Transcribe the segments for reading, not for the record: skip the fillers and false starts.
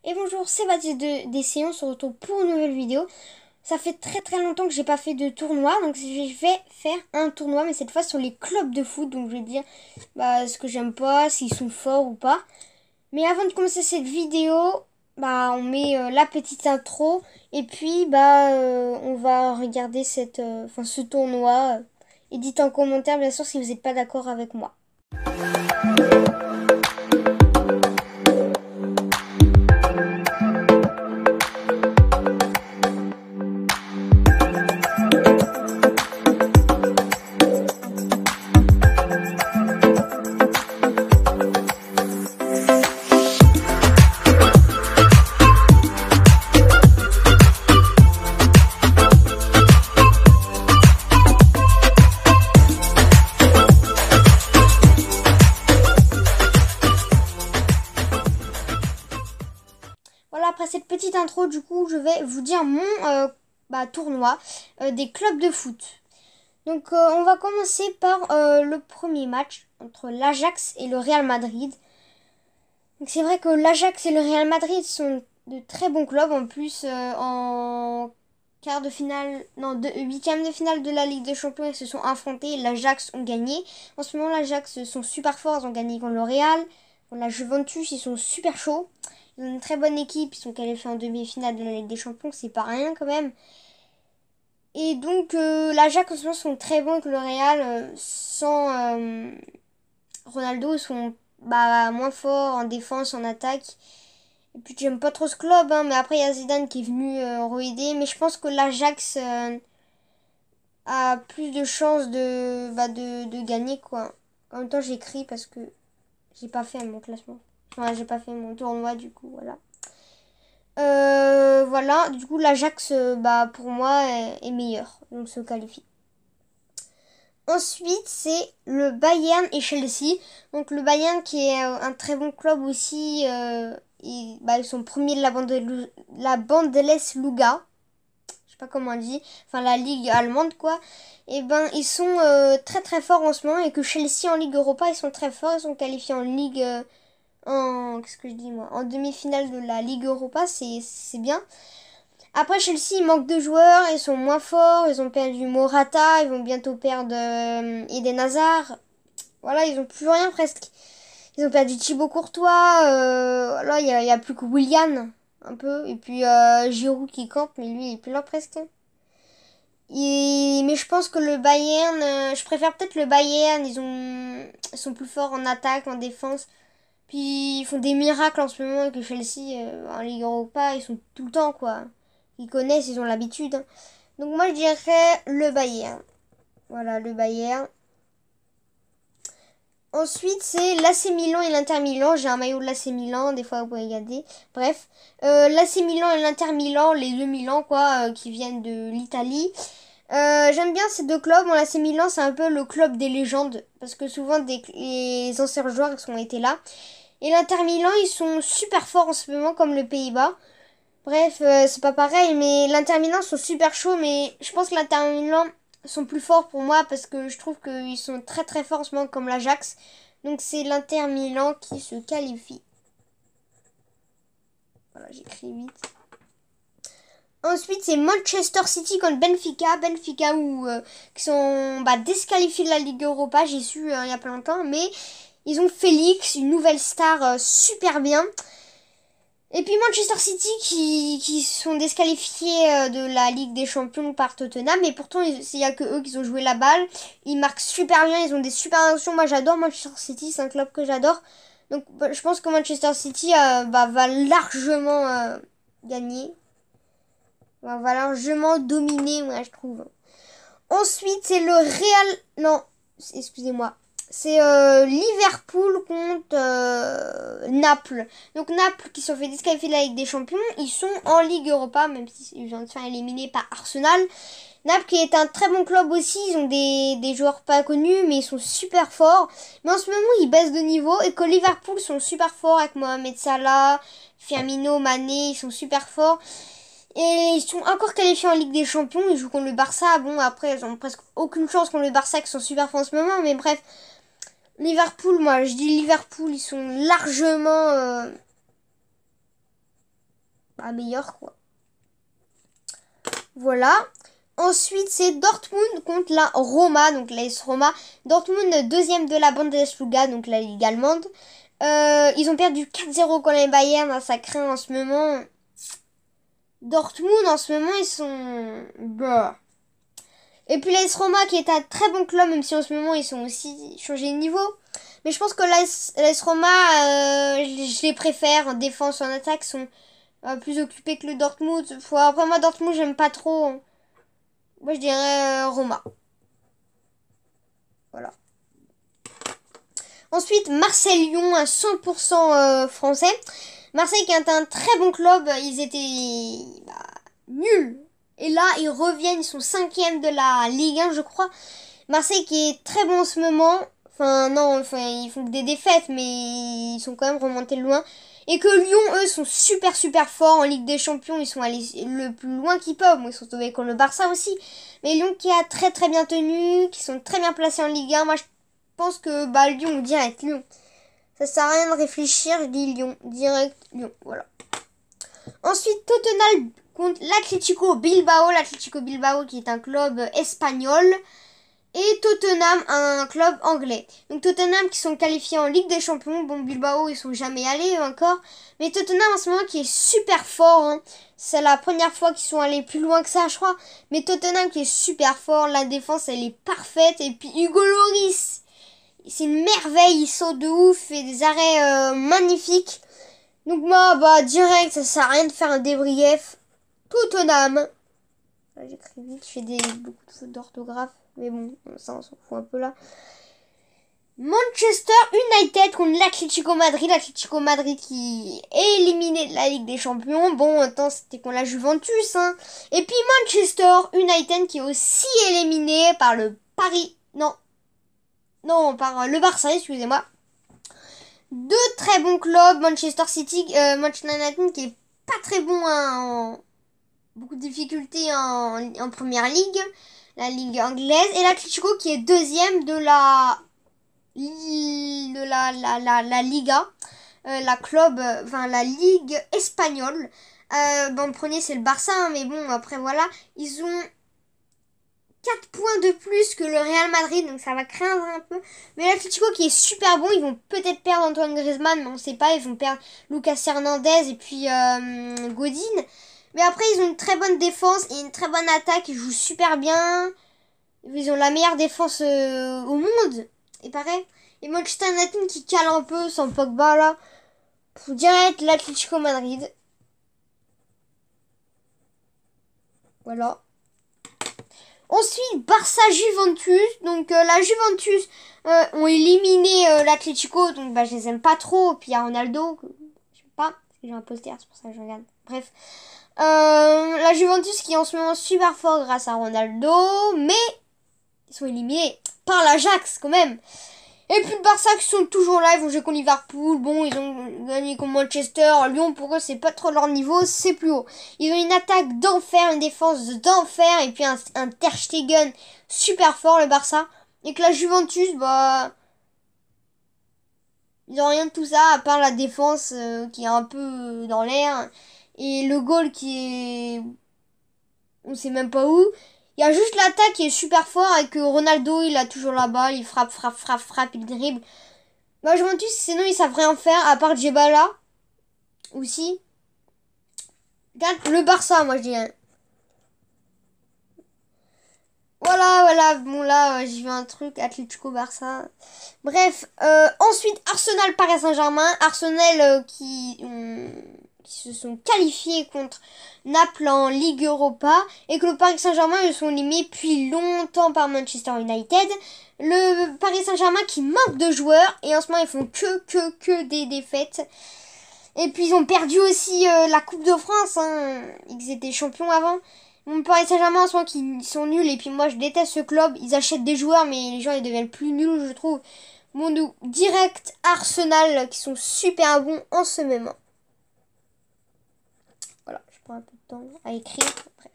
Et bonjour, c'est Baptiste des Séances, on se retrouve pour une nouvelle vidéo. Ça fait très longtemps que j'ai pas fait de tournoi, donc je vais faire un tournoi, mais cette fois sur les clubs de foot. Donc je vais dire ce que j'aime pas, s'ils sont forts ou pas. Mais avant de commencer cette vidéo, on met la petite intro et puis on va regarder ce tournoi. Et dites en commentaire bien sûr si vous n'êtes pas d'accord avec moi. Voilà, après cette petite intro, du coup, je vais vous dire mon tournoi des clubs de foot. Donc, on va commencer par le premier match entre l'Ajax et le Real Madrid. Donc, c'est vrai que l'Ajax et le Real Madrid sont de très bons clubs. En plus, en quart de finale, non, huitième de finale de la Ligue des Champions, ils se sont affrontés. L'Ajax ont gagné. En ce moment, l'Ajax sont super forts. Ils ont gagné contre le Real. Contre la Juventus, ils sont super chauds. Ils ont une très bonne équipe. Ils sont qualifiés en demi-finale de la Ligue des Champions. C'est pas rien quand même. Et donc, l'Ajax en ce moment sont très bons que le Real. Sans Ronaldo, ils sont moins forts en défense, en attaque. Et puis, j'aime pas trop ce club. Mais après, il y a Zidane qui est venu re-aider. Mais je pense que l'Ajax a plus de chances de gagner, quoi. En même temps, j'écris parce que j'ai pas fait mon classement. Enfin, j'ai pas fait mon tournoi, du coup, voilà. Voilà, du coup l'Ajax pour moi est meilleur, donc se qualifie. Ensuite c'est le Bayern et Chelsea. Donc le Bayern qui est un très bon club aussi, ils sont premiers de la Bundesliga. Je sais pas comment on dit, enfin la ligue allemande quoi. Et ils sont très forts en ce moment, et que Chelsea en Ligue Europa ils sont très forts, ils sont qualifiés en Ligue qu'est-ce que je dis moi, en demi-finale de la Ligue Europa, c'est bien. Après Chelsea, il manque de joueurs, ils sont moins forts, ils ont perdu Morata, ils vont bientôt perdre Eden Hazard. Voilà, ils ont plus rien presque. Ils ont perdu Thibaut Courtois, là il y a plus que Willian un peu, et puis Giroud qui campe, mais lui il est plus là presque. Mais je pense que le Bayern, je préfère peut-être le Bayern, ils sont plus forts en attaque, en défense. Puis ils font des miracles en ce moment, avec Chelsea en Ligue Europa, ils sont tout le temps quoi. Ils connaissent, ils ont l'habitude. Donc moi je dirais le Bayern. Voilà, le Bayern. Ensuite c'est l'AC Milan et l'Inter Milan. J'ai un maillot de l'AC Milan, des fois vous pouvez regarder. Bref, l'AC Milan et l'Inter Milan, les deux Milan quoi, qui viennent de l'Italie. J'aime bien ces deux clubs. Bon, l'AC Milan c'est un peu le club des légendes, parce que souvent les anciens joueurs ils ont été là. Et l'Inter Milan ils sont super forts en ce moment, comme le Pays-Bas. Bref, c'est pas pareil, mais l'Inter Milan sont super chauds, mais je pense que l'Inter Milan sont plus forts pour moi, parce que je trouve qu'ils sont très forts en ce moment, comme l'Ajax. Donc c'est l'Inter Milan qui se qualifie. Voilà, j'écris vite. Ensuite, c'est Manchester City contre Benfica. Benfica qui sont disqualifiés de la Ligue Europa, j'ai su il y a pas longtemps, mais ils ont Félix, une nouvelle star super bien. Et puis Manchester City qui sont disqualifiés de la Ligue des Champions par Tottenham. Mais pourtant, il n'y a que eux qui ont joué la balle. Ils marquent super bien, ils ont des super actions. Moi, j'adore Manchester City, c'est un club que j'adore. Donc, je pense que Manchester City va largement gagner. Va largement dominer, moi, je trouve. Ensuite, c'est le Real... Non, excusez-moi. C'est Liverpool contre Naples. Donc Naples qui sont fait disqualifier de la Ligue des Champions. Ils sont en Ligue Europa, même s'ils viennent de se faire éliminer par Arsenal. Naples qui est un très bon club aussi. Ils ont des joueurs pas connus, mais ils sont super forts. Mais en ce moment, ils baissent de niveau. Et que Liverpool sont super forts avec Mohamed Salah, Firmino, Mané. Ils sont super forts. Et ils sont encore qualifiés en Ligue des Champions. Ils jouent contre le Barça. Bon, après, ils ont presque aucune chance contre le Barça qui sont super forts en ce moment. Mais bref, Liverpool, moi, je dis Liverpool. Ils sont largement meilleur quoi. Voilà. Ensuite, c'est Dortmund contre la Roma, donc l'AS Roma. Dortmund, deuxième de la Bundesliga, donc la Ligue allemande. Ils ont perdu 4-0 contre les Bayern, ça craint en ce moment. Dortmund, en ce moment, ils sont... Bah. Et puis l'AS Roma, qui est un très bon club, même si en ce moment, ils sont aussi changés de niveau. Mais je pense que l'AS Roma, je les préfère. En défense, en attaque, sont plus occupés que le Dortmund. Après, moi, Dortmund, j'aime pas trop. Moi, je dirais Roma. Voilà. Ensuite, Marseille-Lyon, à 100% français. Marseille qui est un très bon club. Ils étaient nuls. Et là, ils reviennent. Ils sont 5e de la Ligue 1, je crois. Marseille qui est très bon en ce moment. Enfin, non, ils font que des défaites, mais ils sont quand même remontés loin. Et que Lyon, eux, sont super forts en Ligue des Champions. Ils sont allés le plus loin qu'ils peuvent. Bon, ils sont tombés contre le Barça aussi. Mais Lyon qui a très bien tenu, qui sont très bien placés en Ligue 1. Moi, je pense que Lyon, direct Lyon. Ça sert à rien de réfléchir, je dis Lyon. Direct Lyon, voilà. Ensuite, Tottenham contre l'Atlético Bilbao. L'Atlético Bilbao qui est un club espagnol. Et Tottenham, un club anglais. Donc Tottenham qui sont qualifiés en Ligue des Champions. Bon, Bilbao, ils sont jamais allés encore. Mais Tottenham en ce moment qui est super fort. Hein. C'est la première fois qu'ils sont allés plus loin que ça, je crois. Mais Tottenham qui est super fort. La défense, elle est parfaite. Et puis Hugo Lloris, c'est une merveille. Il saute de ouf. Fait des arrêts magnifiques. Donc moi, direct, ça sert à rien de faire un débrief. Tottenham. J'écris vite, je fais beaucoup de fautes d'orthographe. Mais bon, ça on s'en fout un peu là. Manchester United contre l'Atlético Madrid. L'Atlético Madrid qui est éliminé de la Ligue des Champions. Bon, attends, c'était contre la Juventus. Hein. Et puis Manchester United qui est aussi éliminé par le Paris... Non, par le Barça, excusez-moi. Deux très bons clubs. Manchester City, Manchester United qui est pas très bon hein, beaucoup de difficultés en première ligue, la ligue anglaise, et l'Atlético qui est deuxième de la Liga, la ligue espagnole. Le premier c'est le Barça, hein, mais bon après voilà, ils ont 4 points de plus que le Real Madrid, donc ça va craindre un peu. Mais l'Atlético qui est super bon, ils vont peut-être perdre Antoine Griezmann, mais on sait pas, ils vont perdre Lucas Hernandez et puis Godin. Mais après, ils ont une très bonne défense et une très bonne attaque. Ils jouent super bien. Ils ont la meilleure défense au monde. Et pareil. Et Manchester United qui cale un peu sans Pogba là. Pour direct l'Atlético Madrid. Voilà. Ensuite, Barça-Juventus. Donc la Juventus ont éliminé l'Atlético. Donc je les aime pas trop. Puis il y a Ronaldo. Je sais pas. J'ai un poster, c'est pour ça que je regarde. Bref. La Juventus qui est en ce moment super fort grâce à Ronaldo, mais ils sont éliminés par l'Ajax quand même. Et puis le Barça qui sont toujours là, ils vont jouer contre Liverpool. Bon, ils ont gagné contre Manchester. Lyon, pour eux, c'est pas trop leur niveau, c'est plus haut. Ils ont une attaque d'enfer, une défense d'enfer, et puis un Ter Stegen super fort, le Barça. Et que la Juventus, ils ont rien de tout ça, à part la défense qui est un peu dans l'air. Et le goal qui est... on sait même pas où. Il y a juste l'attaque qui est super fort et que Ronaldo, il a toujours la balle, il frappe, il dribble. Juventus, sinon ils savent rien faire, à part Djebala. Aussi. Le Barça, moi je dirais. Voilà. Bon là, j'ai vu un truc, Atlético Barça. Bref, ensuite Arsenal Paris Saint-Germain. Arsenal qui se sont qualifiés contre Naples en Ligue Europa et que le Paris Saint-Germain ils sont éliminés depuis longtemps par Manchester United. Le Paris Saint-Germain qui manque de joueurs et en ce moment ils font que des défaites. Et puis ils ont perdu aussi la Coupe de France, hein. Ils étaient champions avant. Mon Paris Saint-Germain en ce moment qui sont nuls et puis moi je déteste ce club. Ils achètent des joueurs mais les gens ils deviennent plus nuls je trouve. Bon, nous, direct Arsenal qui sont super bons en ce moment. Voilà, je prends un peu de temps à écrire. Bref.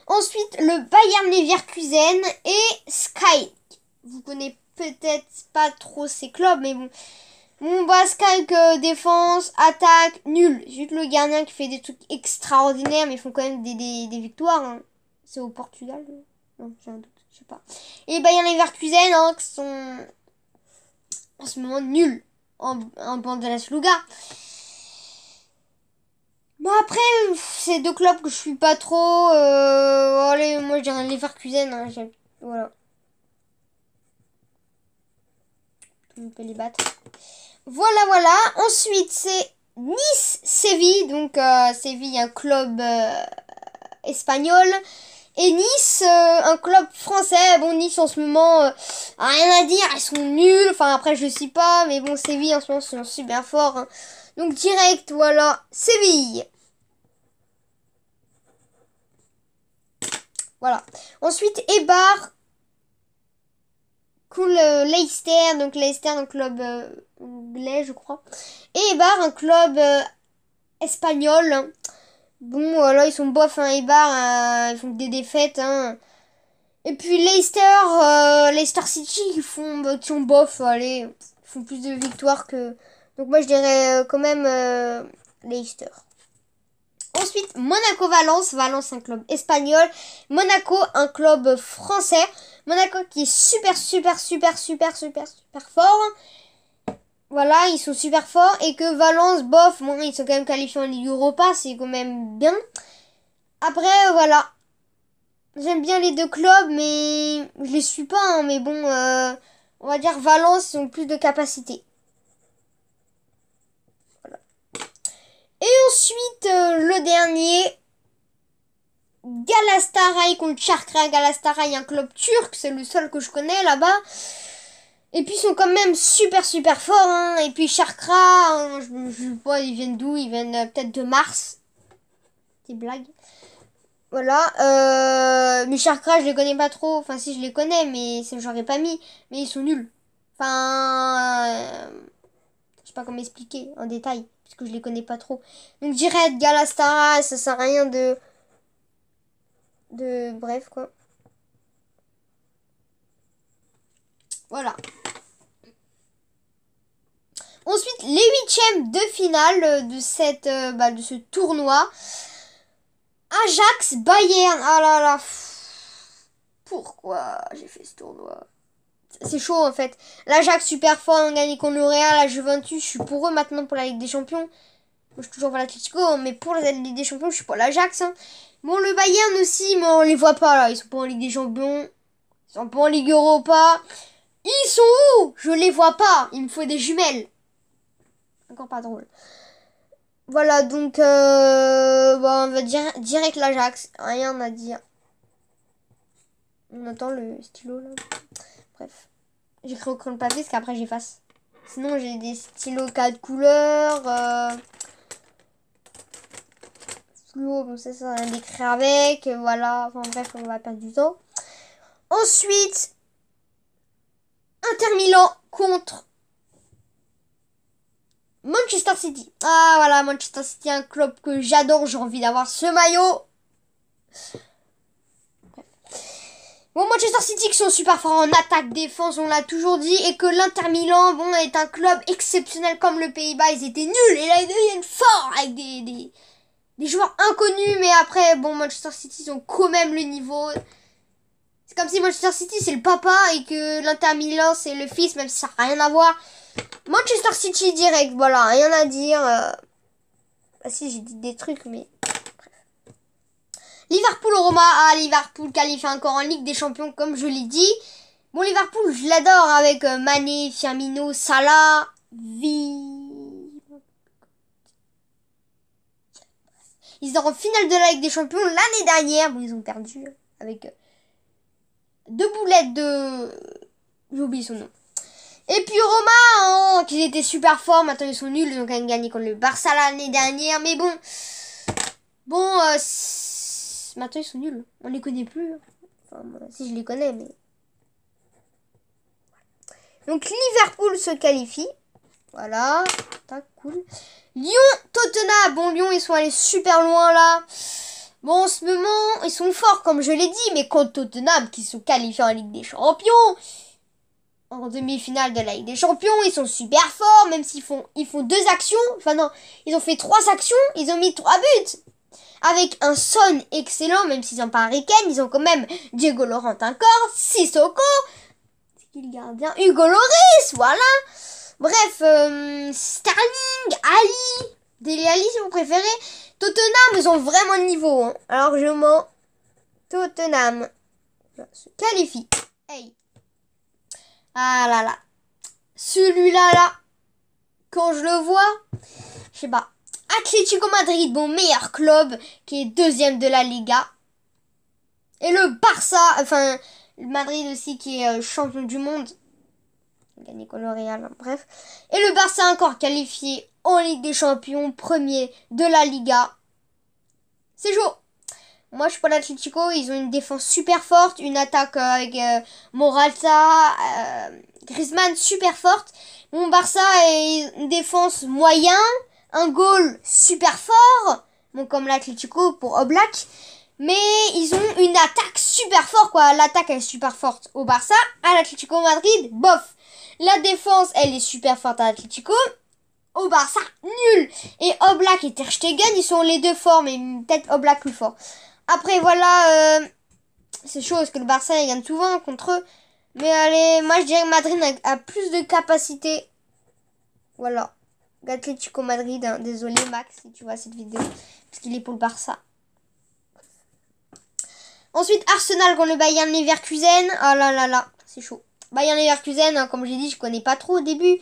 Ensuite, le Bayern Leverkusen et Sky. Vous connaissez peut-être pas trop ces clubs, mais bon. Bon, Basque, défense, attaque, nul. Juste le gardien qui fait des trucs extraordinaires, mais ils font quand même des victoires. Hein. C'est au Portugal? Non, j'ai un doute, je sais pas. Et bah, il y a les Leverkusen hein, qui sont en ce moment nuls en Bundesliga. Bon, après, c'est deux clubs que je suis pas trop. Allez, moi, je dirais les Leverkusen. Hein, voilà. On peut les battre. Voilà, voilà. Ensuite, c'est Nice-Séville. Donc, Séville, un club espagnol. Et Nice, un club français. Bon, Nice, en ce moment, rien à dire. Ils sont nuls. Enfin, après, je ne sais pas. Mais bon, Séville, en ce moment, sont super forts. Hein. Donc, direct, voilà. Séville. Voilà. Ensuite, Eibar. Cool Leicester, donc Leicester, un club anglais, je crois. Et Eibar, un club espagnol. Bon, voilà, ils sont bof, hein, Eibar, ils font des défaites. Hein. Et puis Leicester City, ils sont bof, allez, ils font plus de victoires que... Donc moi, je dirais quand même Leicester. Ensuite, Monaco-Valence. Valence, un club espagnol. Monaco, un club français. Monaco qui est super fort. Voilà, ils sont super forts. Et que Valence, bof, bon, ils sont quand même qualifiés en Ligue Europa. C'est quand même bien. Après, voilà. J'aime bien les deux clubs, mais je les suis pas. Hein, mais bon, on va dire Valence, ils ont plus de capacité. Voilà. Et ensuite, le dernier... Galatasaray contre Çankırı. Galatasaray, un club turc, c'est le seul que je connais là-bas. Et puis ils sont quand même super forts. Hein. Et puis Çankırı, hein, je sais pas, ils viennent d'où? Ils viennent peut-être de Mars. Des blagues. Voilà. Mais Çankırı, je les connais pas trop. Enfin si, je les connais, mais j'aurais pas mis. Mais ils sont nuls. Enfin... je sais pas comment expliquer en détail. Parce que je les connais pas trop. Donc direct, Galatasaray, ça sert à rien bref quoi. Voilà. Ensuite, les huitièmes de finale de de ce tournoi. Ajax, Bayern. Ah là là. Pourquoi j'ai fait ce tournoi? C'est chaud en fait. L'Ajax super fort, on gagne contre le Real, la Juventus. Je suis pour eux maintenant pour la Ligue des Champions. Moi, je suis toujours pour l'Atlético, mais pour la Ligue des Champions, je suis pour l'Ajax. Hein. Bon, le Bayern aussi, mais on les voit pas là. Ils sont pas en Ligue des Champions. Ils sont pas en Ligue Europa. Ils sont où? Je les vois pas. Il me faut des jumelles. Encore pas drôle. Voilà, donc on va dire direct l'Ajax. Rien à dire. On entend le stylo là. Bref. J'écris au crayon de papier parce qu'après j'efface. Sinon j'ai des stylos 4 couleurs. Fluo, bon ça sert à rien d'écrire avec. Voilà. Enfin bref, on va perdre du temps. Ensuite, Inter Milan contre Manchester City. Ah voilà, Manchester City, un club que j'adore. J'ai envie d'avoir ce maillot. Bon, Manchester City qui sont super forts en attaque, défense, on l'a toujours dit. Et que l'Inter Milan, bon, est un club exceptionnel comme le Pays-Bas. Ils étaient nuls et là ils deviennent forts avec des joueurs inconnus. Mais après, bon, Manchester City, ils ont quand même le niveau. C'est comme si Manchester City c'est le papa et que l'Inter Milan c'est le fils, même si ça n'a rien à voir. Manchester City direct, voilà, rien à dire. Ah si, j'ai dit des trucs, mais... Liverpool-Roma, Liverpool qualifié encore en Ligue des Champions, comme je l'ai dit. Bon, Liverpool, je l'adore avec Mané, Firmino, Salah, Ils étaient en finale de la Ligue des Champions l'année dernière. Bon, ils ont perdu avec 2 boulettes de... J'ai oublié son nom. Et puis Roma, qui étaient super forts, maintenant ils sont nuls, ils ont quand même gagné contre le Barça l'année dernière, mais bon, maintenant ils sont nuls, on les connaît plus, enfin moi, si je les connais, mais... Donc Liverpool se qualifie, voilà, tac, cool. Lyon, Tottenham, bon Lyon ils sont allés super loin là, bon en ce moment ils sont forts comme je l'ai dit, mais contre Tottenham qui sont qualifiés en Ligue des Champions... en demi-finale de la Ligue des Champions. Ils sont super forts, même ils font 2 actions. Enfin non, ils ont fait 3 actions, ils ont mis 3 buts. Avec un Son excellent, même s'ils n'ont pas Harry Kane, ils ont quand même Diego Laurent encore, Sissoko, c'est qui le gardien, Hugo Lloris, voilà. Bref, Sterling, Ali, Dele Alli si vous préférez. Tottenham, ils ont vraiment le niveau. Hein. Alors je mens. Tottenham se qualifie. Hey. Ah là là. Celui-là, là, quand je le vois, je sais pas. Atlético Madrid, mon meilleur club, qui est 2e de la Liga. Et le Barça, enfin, le Madrid aussi, qui est champion du monde. Gagné contre le Real, hein, bref. Et le Barça encore qualifié en Ligue des Champions, premier de la Liga. C'est chaud. Moi, je suis pas l'Atlético. Ils ont une défense super forte, une attaque avec Morata, Griezmann super forte. Mon Barça est une défense moyen, un goal super fort, bon comme l'Atlético pour Oblak. Mais ils ont une attaque super forte, quoi. L'attaque est super forte au Barça, à l'Atlético Madrid, bof. La défense, elle est super forte à l'Atlético. Au Barça, nul. Et Oblak et Ter Stegen, ils sont les deux forts, mais peut-être Oblak plus fort. Après, voilà, c'est chaud parce que le Barça, il gagne souvent contre eux. Mais allez, moi je dirais que Madrid a plus de capacité. Voilà. L'Atlético Madrid, hein. Désolé Max si tu vois cette vidéo. Parce qu'il est pour le Barça. Ensuite, Arsenal contre le Bayern Leverkusen. Ah là là là, c'est chaud. Bayern Leverkusen, hein, comme j'ai dit, je connais pas trop au début.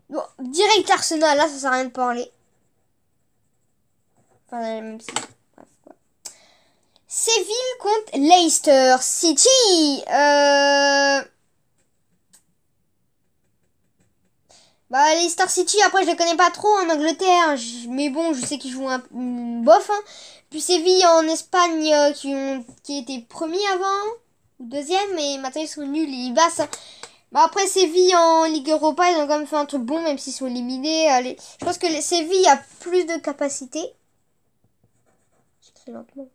Bon, direct Arsenal, là, ça sert à rien de parler. Enfin, même si... Bref, quoi. Séville contre Leicester City. Bah, Leicester City, après, je les connais pas trop en Angleterre. Mais bon, je sais qu'ils jouent un bof. Hein. Puis Séville en Espagne, qui étaient premiers avant, ou deuxième, mais maintenant ils sont nuls, ils bassent. Hein. Bah, après, Séville en Ligue Europa, ils ont quand même fait un truc bon, même s'ils sont éliminés. Allez. Je pense que Séville a plus de capacité. J'écris lentement.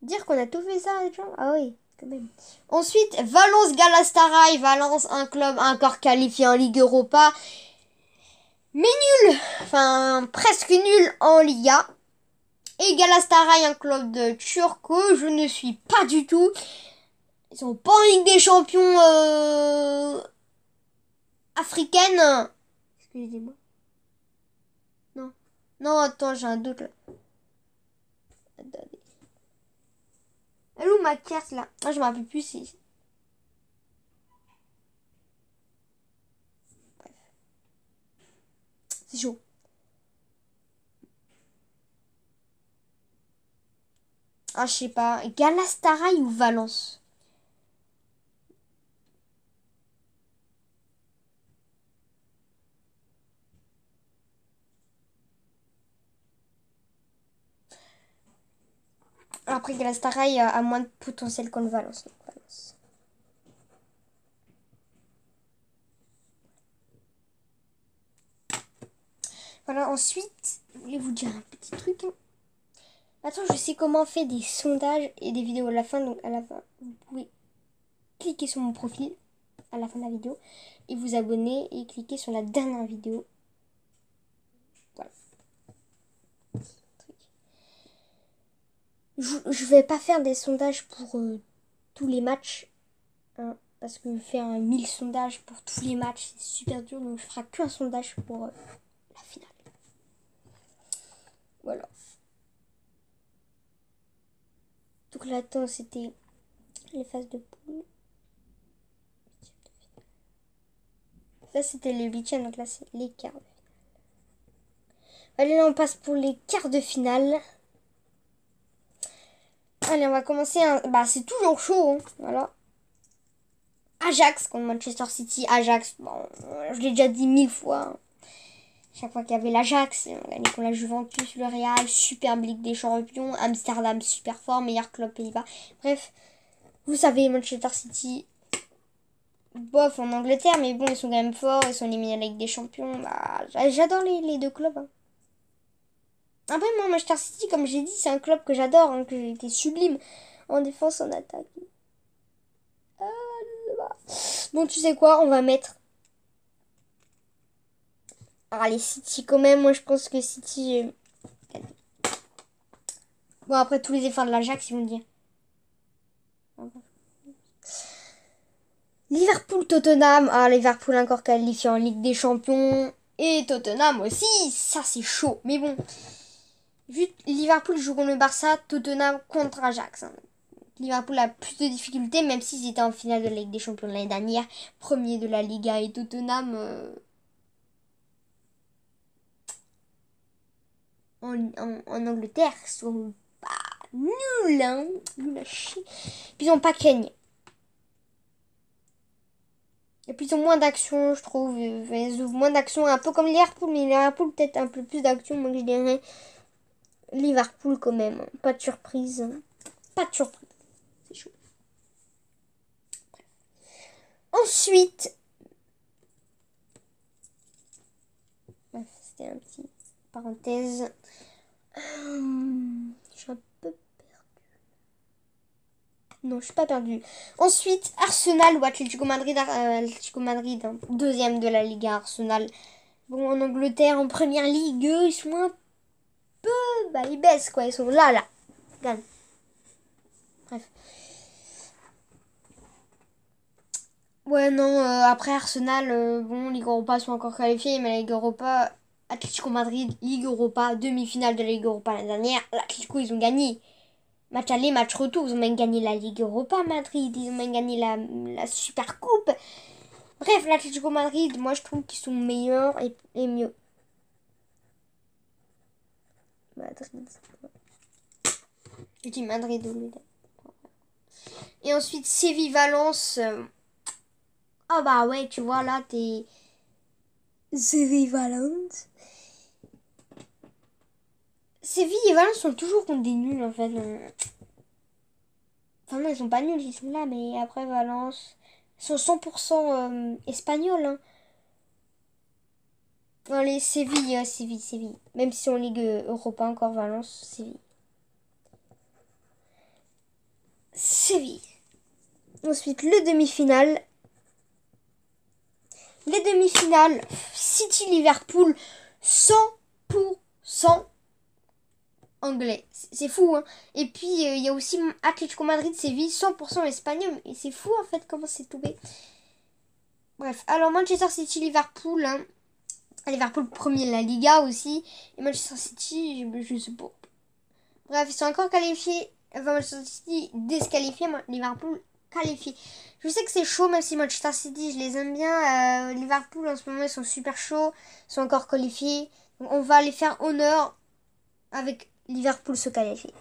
Dire qu'on a tout fait ça, les gens? Ah oui. Même. Ensuite, Valence Galatasaray. Valence, un club encore qualifié en Ligue Europa. Mais nul. Enfin, presque nul en Liga. Et Galatasaray, un club de Turco. Je ne suis pas du tout. Ils sont pas en Ligue des Champions africaine. Excusez-moi. Non. Non, attends, j'ai un doute là. Attendez. Elle est où ma carte là? Ah, je me rappelle plus si... Bref. C'est chaud. Ah, je sais pas. Galatasaray ou Valence? Après, Galatasaray a moins de potentiel qu'on le Valence. Voilà, ensuite, je voulais vous dire un petit truc. Hein. Attends, je sais comment on fait des sondages et des vidéos à la fin. Donc, à la fin, vous pouvez cliquer sur mon profil à la fin de la vidéo et vous abonner et cliquer sur la dernière vidéo. Voilà. Je vais pas faire des sondages pour tous les matchs. Hein, parce que faire 1000 sondages pour tous les matchs, c'est super dur. Donc, je ferai qu'un sondage pour la finale. Voilà. Donc là, attends, c'était les phases de poule. Là, c'était les huitièmes, donc là, c'est les quarts de finale. Allez, là, on passe pour les quarts de finale. Allez, on va commencer. Bah, c'est toujours chaud, hein. Voilà. Ajax contre Manchester City. Ajax, bon, je l'ai déjà dit 1000 fois. Hein. Chaque fois qu'il y avait l'Ajax, on gagnait contre la Juventus, le Real, super Ligue des Champions, Amsterdam super fort, meilleur club Pays-Bas. Bref, vous savez, Manchester City, bof en Angleterre, mais bon, ils sont quand même forts, ils sont éliminés à la Ligue des Champions. Bah, j'adore les deux clubs. Hein. Après, moi, Manchester City, comme j'ai dit, c'est un club que j'adore, hein, que j'ai été sublime en défense, en attaque. là. Bon, tu sais quoi, on va mettre... Allez, City quand même. Moi, je pense que City... Bon, après, tous les efforts de l'Ajax, ils vont dire. Liverpool-Tottenham. Ah, Liverpool encore qualifié en Ligue des Champions. Et Tottenham aussi. Ça, c'est chaud. Mais bon. Vu que Liverpool joue contre le Barça, Tottenham contre Ajax. Hein. Liverpool a plus de difficultés, même s'ils étaient en finale de la Ligue des Champions l'année dernière. Premier de la Liga. Et Tottenham... en Angleterre sont pas nuls, hein. Nuls à chier. Puis ils ont pas Kane. Et puis ils ont moins d'action, je trouve. Ils ont moins d'action, un peu comme Liverpool, mais Liverpool peut-être un peu plus d'action. Moi je dirais Liverpool quand même. Pas de surprise. Hein. Pas de surprise. C'est chaud. Ensuite. Bref, c'était un petit parenthèse. Je suis un peu perdue. Non, je suis pas perdue. Ensuite, Arsenal ou Atlético Madrid. Atlético Madrid, hein, deuxième de la Liga, Arsenal. Bon, en Angleterre, en première ligue, eux, ils sont un peu... Bah, ils baissent, quoi. Ils sont là. Regarde. Bref. Ouais, non, après Arsenal, bon, Ligue Europa sont encore qualifiés, mais la Ligue Europa, Atlético Madrid, Ligue Europa, demi-finale de la Ligue Europa l'année dernière, l'Atlético, ils ont gagné. Match aller, match retour, ils ont même gagné la Ligue Europa Madrid, ils ont même gagné la Super Coupe. Bref, l'Atlético Madrid, moi je trouve qu'ils sont meilleurs et mieux. Madrid. Je dis Madrid au lieu de... Et ensuite, Séville-Valence. Ah bah ouais, tu vois, là, t'es... Séville-Valence. Séville et Valence sont toujours contre des nuls, en fait. Enfin non, ils sont pas nuls, ils sont là, mais après Valence... Ils sont 100% espagnols, hein. Allez, Séville, Séville. Même si c'est en Ligue Europa encore, Valence, Séville. Séville. Ensuite, le demi-finale. Les demi-finales, City-Liverpool, 100% anglais. C'est fou, hein. Et puis, il y a aussi Atlético Madrid-Séville, 100% espagnol. Et c'est fou, en fait, comment c'est tombé. Bref, alors Manchester City-Liverpool, hein. Liverpool premier de la Liga aussi. Et Manchester City, je sais pas. Bref, ils sont encore qualifiés. Enfin, Manchester City disqualifié, Liverpool qualifié. Je sais que c'est chaud, même si Manchester City, je les aime bien. Liverpool, en ce moment, ils sont super chauds. Ils sont encore qualifiés. Donc, on va les faire honneur avec Liverpool se qualifier.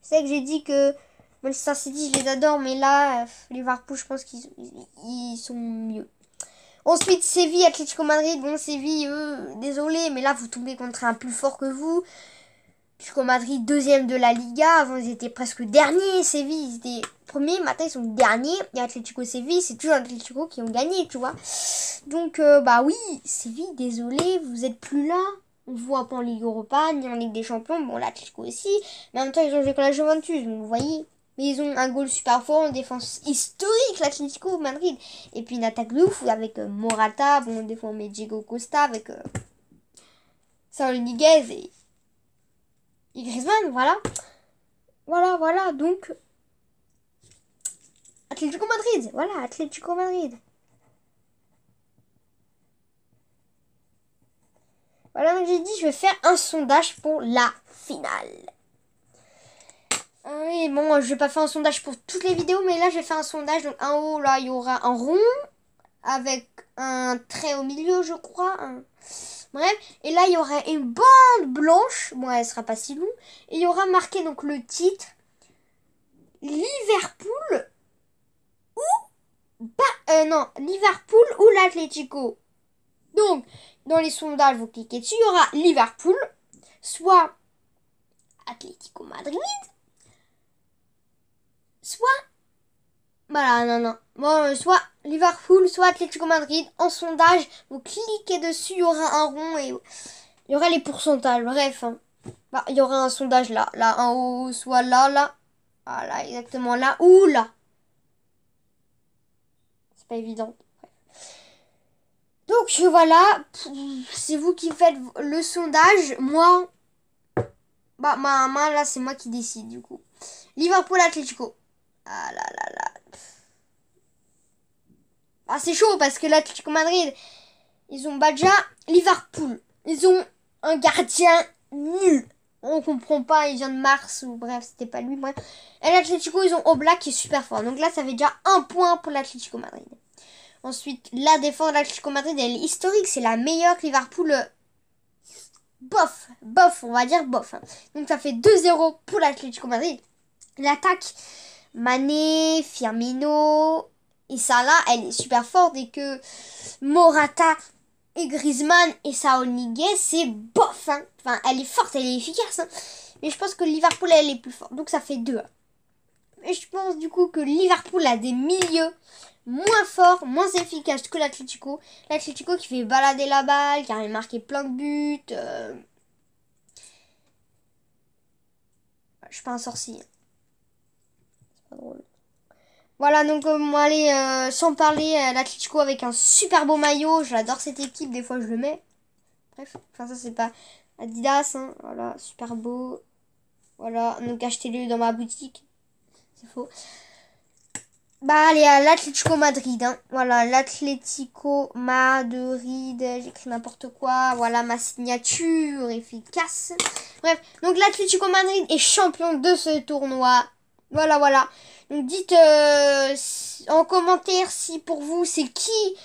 Je sais que j'ai dit que Manchester City, je les adore, mais là, Liverpool, je pense qu'ils sont mieux. Ensuite, Séville, Atlético Madrid. Bon, Séville, eux, désolé, mais là, vous tombez contre un plus fort que vous. Atlético Madrid, deuxième de la Liga. Avant, ils étaient presque derniers. Séville, ils étaient premiers. Maintenant, ils sont derniers. Et Atlético Séville, c'est toujours Atlético qui ont gagné, tu vois. Donc, bah oui, Séville, désolé, vous êtes plus là. On voit pas en Ligue Europa, ni en Ligue des Champions. Bon, l'Atlético aussi. Mais en même temps, ils ont joué contre la Juventus. Donc, vous voyez. Mais ils ont un goal super fort, une défense historique, l'Atlético Madrid. Et puis une attaque de ouf avec Morata. Bon, des fois, on met Diego Costa avec Saúl Ñíguez et Griezmann, voilà. Voilà, donc... Atlético Madrid, voilà, Atlético Madrid. Voilà, donc j'ai dit, je vais faire un sondage pour la finale. Oui, bon, je vais pas faire un sondage pour toutes les vidéos, mais là, je vais faire un sondage. Donc, en haut, là, il y aura un rond avec un trait au milieu, je crois. Bref, et là, il y aura une bande blanche. Bon, elle sera pas si longue. Et il y aura marqué, donc, le titre. Liverpool ou... non, Liverpool ou l'Atlético. Donc, dans les sondages, vous cliquez dessus. Il y aura Liverpool, soit Atlético Madrid, soit... Voilà, non. Bon, soit Liverpool, soit Atlético Madrid. En sondage, vous cliquez dessus, il y aura un rond et il y aura les pourcentages. Bref, hein. Bah, il y aura un sondage là. Là, en haut, soit là. Voilà, exactement là ou là. C'est pas évident. Donc voilà, c'est vous qui faites le sondage. Moi, bah là c'est moi qui décide du coup. Liverpool Atlético. Ah là là là. Ah c'est chaud parce que l'Atlético Madrid, ils ont déjà Liverpool. Ils ont un gardien nul. On comprend pas, il vient de Mars ou bref, c'était pas lui. Bref. Et l'Atlético, ils ont Oblak qui est super fort. Donc là, ça fait déjà un point pour l'Atlético Madrid. Ensuite, la défense de l'Atlético Madrid, elle est historique. C'est la meilleure que Liverpool. Bof, on va dire bof. Hein. Donc ça fait 2-0 pour l'Atlético Madrid. L'attaque, Mané, Firmino et Salah, elle est super forte. Et que Morata et Griezmann et Saúl Ñíguez, c'est bof. Hein. Enfin, elle est forte, elle est efficace. Hein. Mais je pense que Liverpool, elle est plus forte. Donc ça fait 2. Et je pense du coup que Liverpool a des milieux moins forts, moins efficaces que l'Atlético. L'Atlético qui fait balader la balle, qui a marqué plein de buts. Je suis pas un sorcier. C'est pas drôle. Voilà, donc allez, sans parler, l'Atlético avec un super beau maillot. J'adore cette équipe, des fois je le mets. Bref, enfin ça c'est pas Adidas, hein. Voilà, super beau. Voilà, donc achetez-le dans ma boutique. C'est faux. Bah allez, à l'Atlético Madrid, hein. Voilà, l'Atlético Madrid, j'écris n'importe quoi. Voilà ma signature efficace. Bref, donc l'Atlético Madrid est champion de ce tournoi. Voilà. Donc dites en commentaire si pour vous c'est qui,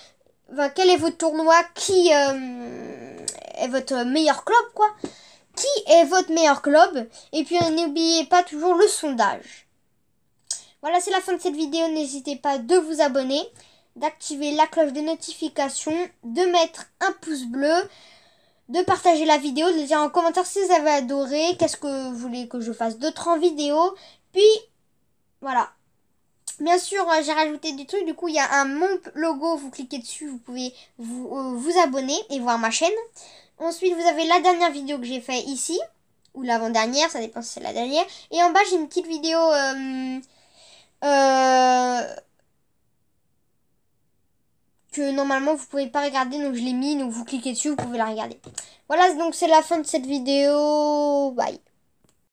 enfin, quel est votre tournoi, qui est votre meilleur club, quoi. Qui est votre meilleur club? Et puis n'oubliez pas toujours le sondage. Voilà, c'est la fin de cette vidéo. N'hésitez pas de vous abonner, d'activer la cloche de notification, de mettre un pouce bleu, de partager la vidéo, de dire en commentaire si vous avez adoré, qu'est-ce que vous voulez que je fasse d'autres en vidéo. Puis, voilà. Bien sûr, j'ai rajouté des trucs. Du coup, il y a mon logo. Vous cliquez dessus, vous pouvez vous abonner et voir ma chaîne. Ensuite, vous avez la dernière vidéo que j'ai fait ici. Ou l'avant-dernière, ça dépend si c'est la dernière. Et en bas, j'ai une petite vidéo... que normalement vous pouvez pas regarder, donc je l'ai mis, donc vous cliquez dessus, vous pouvez la regarder. Voilà, donc c'est la fin de cette vidéo. Bye.